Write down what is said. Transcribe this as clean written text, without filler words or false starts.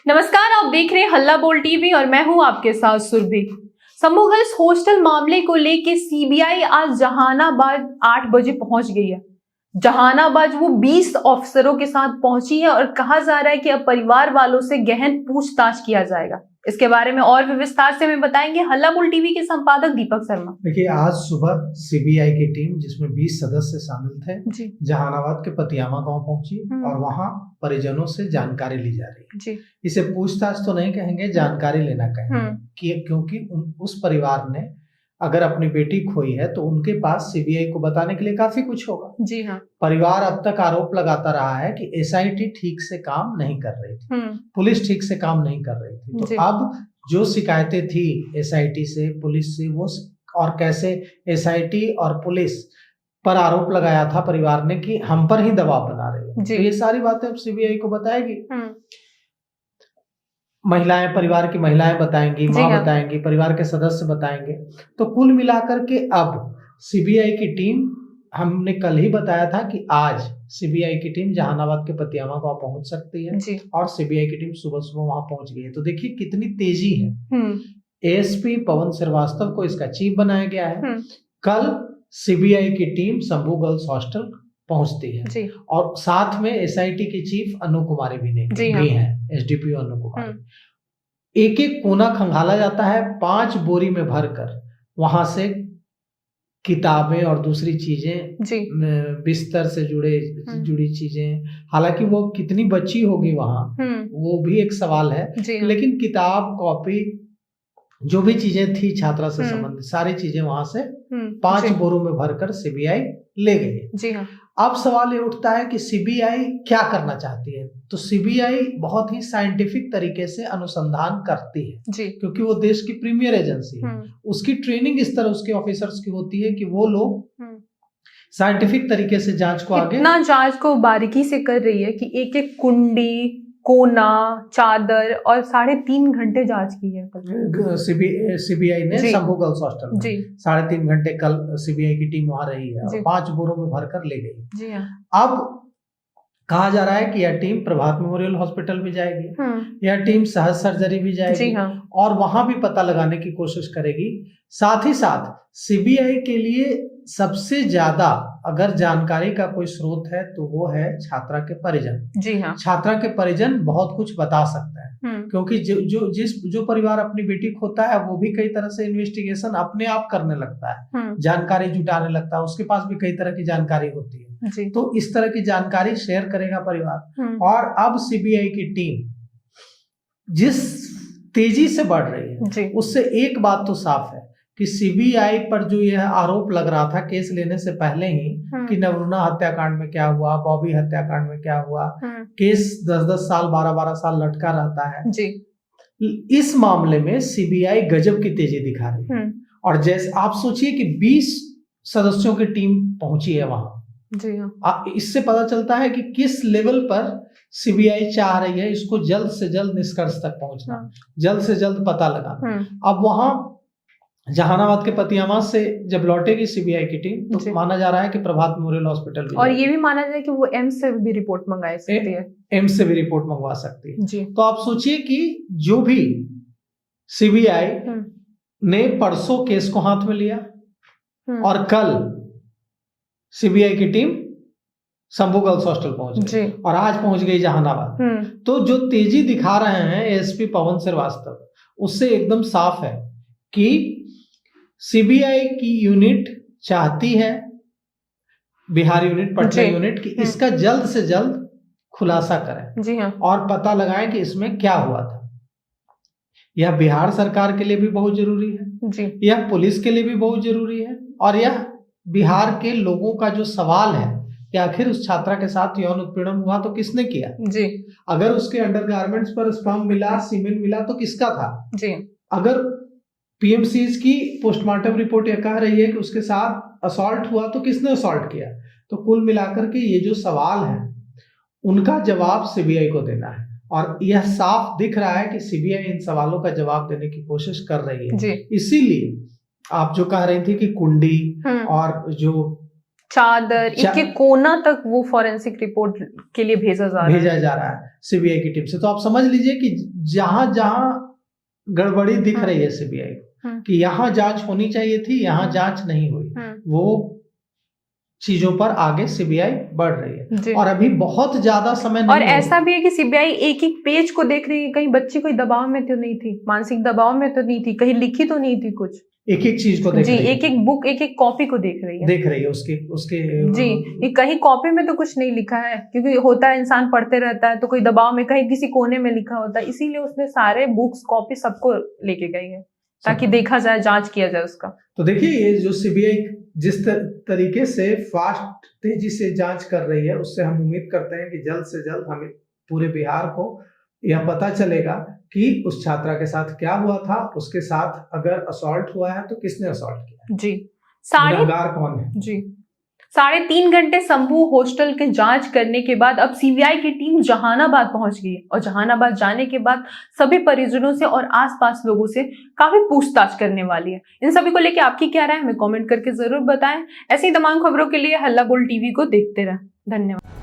नमस्कार, आप देख रहे हैं हल्ला बोल टीवी और मैं हूं आपके साथ सुरभि। शंभू गर्ल्स हॉस्टल मामले को लेके सीबीआई आज जहानाबाद 8 बजे पहुंच गई है। जहानाबाद वो 20 अफसरों के साथ पहुंची है और कहा जा रहा है कि अब परिवार वालों से गहन पूछताछ किया जाएगा। इसके बारे में और भी विस्तार से हमें बताएंगे हल्ला बोल टीवी के संपादक दीपक शर्मा। देखिए, आज सुबह सीबीआई की टीम जिसमें 20 सदस्य शामिल थे जहानाबाद के पतियामा गांव पहुंची और वहां परिजनों से जानकारी ली जा रही है। इसे पूछताछ तो नहीं कहेंगे, जानकारी लेना कहेंगे क्योंकि उस परिवार ने अगर अपनी बेटी खोई है तो उनके पास सीबीआई को बताने के लिए काफी कुछ होगा। जी हाँ। परिवार अब तक आरोप लगाता रहा है कि एसआईटी ठीक से काम नहीं कर रही थी, पुलिस ठीक से काम नहीं कर रही थी। तो अब जो शिकायतें थी एसआईटी से, पुलिस से, वो और कैसे एसआईटी और पुलिस पर आरोप लगाया था परिवार ने कि हम पर ही दबाव बना रही है, तो ये सारी बातें अब सीबीआई को बताएगी। महिलाएं, परिवार की महिलाएं बताएंगी, माँ बताएंगी, परिवार के सदस्य बताएंगे। तो कुल मिलाकर के अब सीबीआई की टीम, हमने कल ही बताया था कि आज सीबीआई की टीम जहानाबाद के पतियामा गांव पहुंच सकती है और सीबीआई की टीम सुबह सुबह वहां पहुंच गई है। तो देखिए कितनी तेजी है। एएसपी पवन श्रीवास्तव को इसका चीफ बनाया गया है। कल सीबीआई की टीम शंभू गर्ल्स हॉस्टल पहुंचती है और साथ में एसआईटी की चीफ अनु कुमारी भी हैं, एसडीपीओ अनु कुमारी। एक एक कोना खंगाला जाता है 5 बोरी में भरकर। वहां से किताबें और दूसरी चीजें, बिस्तर से जुड़ी चीजें, हालांकि वो कितनी बची होगी वहां वो भी एक सवाल है, लेकिन किताब, कॉपी, जो भी चीजें थी छात्रा से संबंधित सारी चीजें वहां से 5 बोरों में भरकर सीबीआई ले गई। जी हाँ। अब सवाल ये उठता है कि सीबीआई क्या करना चाहती है। तो सीबीआई बहुत ही साइंटिफिक तरीके से अनुसंधान करती है क्योंकि वो देश की प्रीमियर एजेंसी है। उसकी ट्रेनिंग इस तरह उसके ऑफिसर्स की होती है कि वो लोग साइंटिफिक तरीके से जांच को आगे, इतना जांच को बारीकी से कर रही है कि एक एक कुंडी, कोना, चादर और 3.5 घंटे जांच की है सीबीआई ने शंभू गर्ल्स हॉस्टल में। 3.5 घंटे कल सीबीआई की टीम वहां रही है और 5 बोरों में भरकर ले गई। अब कहा जा रहा है कि यह टीम प्रभात मेमोरियल हॉस्पिटल भी जाएगी, यह टीम सहज सर्जरी भी जाएगी और वहां भी पता लगाने की कोशिश करेगी। साथ ही साथ सीबीआई के लिए सबसे ज्यादा अगर जानकारी का कोई स्रोत है तो वो है छात्रा के परिजन। जी हाँ। छात्रा के परिजन बहुत कुछ बता सकता है क्योंकि जो परिवार अपनी बेटी खोता है वो भी कई तरह से इन्वेस्टिगेशन अपने आप करने लगता है, जानकारी जुटाने लगता है, उसके पास भी कई तरह की जानकारी होती है। तो इस तरह की जानकारी शेयर करेगा परिवार। और अब सीबीआई की टीम जिस तेजी से बढ़ रही है उससे एक बात तो साफ है कि सीबीआई पर जो यह आरोप लग रहा था केस लेने से पहले ही कि नवरूणा हत्याकांड में क्या हुआ, बॉबी हत्याकांड में क्या हुआ, केस 10-10 साल, 12-12 साल लटका रहता है। इस मामले में सीबीआई गजब की तेजी दिखा रही है। और जैसे आप सोचिए कि 20 सदस्यों की टीम पहुंची है वहां। इससे पता चलता है कि किस लेवल पर सीबीआई चाह रही है इसको जल्द से जल्द निष्कर्ष तक पहुंचना, जल्द से जल्द पता लगाना। अब वहां जहानाबाद के पतियामा से जब लौटेगी सीबीआई की टीम तो माना जा रहा है कि प्रभात मेमोरियल हॉस्पिटल और ये भी माना जाए कि वो एम्स से भी रिपोर्ट मंगा सकती है, एम्स से भी रिपोर्ट मंगवा सकती है। तो आप सोचिए कि जो भी सीबीआई ने परसों केस को हाथ में लिया और कल सीबीआई की टीम शंभू गर्ल्स हॉस्टल पहुंच गई और आज पहुंच गई जहानाबाद। तो जो तेजी दिखा रहे हैं एएसपी पवन श्रीवास्तव, उससे एकदम साफ है कि सीबीआई की यूनिट चाहती है, बिहार यूनिट, पटना यूनिट, कि इसका जल्द से जल्द खुलासा करें और पता लगाएं कि इसमें क्या हुआ था। यह बिहार सरकार के लिए भी बहुत जरूरी है, यह पुलिस के लिए भी बहुत जरूरी है और यह बिहार के लोगों का जो सवाल है कि आखिर उस छात्रा के साथ यौन उत्पीड़न हुआ तो किसने किया। अगर उसके अंडरगारमेंट्स पर स्पर्म मिला, सीमेन मिला तो किसका था। अगर पीएमसीज की पोस्टमार्टम रिपोर्ट यह कह रही है कि उसके साथ असॉल्ट हुआ तो किसने असॉल्ट किया। तो कुल मिलाकर के ये जो सवाल है उनका जवाब सीबीआई को देना है और यह साफ दिख रहा है कि सीबीआई इन सवालों का जवाब देने की कोशिश कर रही है। इसीलिए आप जो कह रही थी कि कुंडी और जो चादर, एक एक कोना तक वो फॉरेंसिक रिपोर्ट के लिए भेजा जा रहा है सीबीआई की टीम से। तो आप समझ लीजिए कि जहां जहां गड़बड़ी दिख रही है सीबीआई कि यहाँ जांच होनी चाहिए थी, यहाँ जांच नहीं हुई, वो चीजों पर आगे सीबीआई बढ़ रही है। और अभी बहुत ज्यादा समय नहीं, और ऐसा भी है कि सीबीआई एक एक पेज को देख रही है, कहीं बच्ची कोई दबाव में तो नहीं थी, मानसिक दबाव में तो नहीं थी, कहीं लिखी तो नहीं थी कुछ, एक एक चीज को देख रही है, एक एक बुक, एक एक कॉपी को देख रही है उसके जी। कहीं कॉपी में तो कुछ नहीं लिखा है, क्योंकि होता है इंसान पढ़ते रहता है तो कोई दबाव में कहीं किसी कोने में लिखा होता है, इसीलिए उसने सारे बुक्स कॉपी सबको लेके गई है ताकि देखा जाए, जांच किया जाए उसका। तो देखिए ये जो सीबीआई जिस तरीके से फास्ट तेजी से जांच कर रही है, उससे हम उम्मीद करते हैं कि जल्द से जल्द हमें पूरे बिहार को यह पता चलेगा कि उस छात्रा के साथ क्या हुआ था, उसके साथ अगर असॉल्ट हुआ है तो किसने असॉल्ट किया जी, गुनहगार कौन है जी। 3.5 घंटे शंभू हॉस्टल के जांच करने के बाद अब सीबीआई की टीम जहानाबाद पहुंच गई है, और जहानाबाद जाने के बाद सभी परिजनों से और आसपास लोगों से काफी पूछताछ करने वाली है। इन सभी को लेकर आपकी क्या राय है, हमें कमेंट करके जरूर बताएं। ऐसी तमाम खबरों के लिए हल्ला बोल टीवी को देखते रहें। धन्यवाद।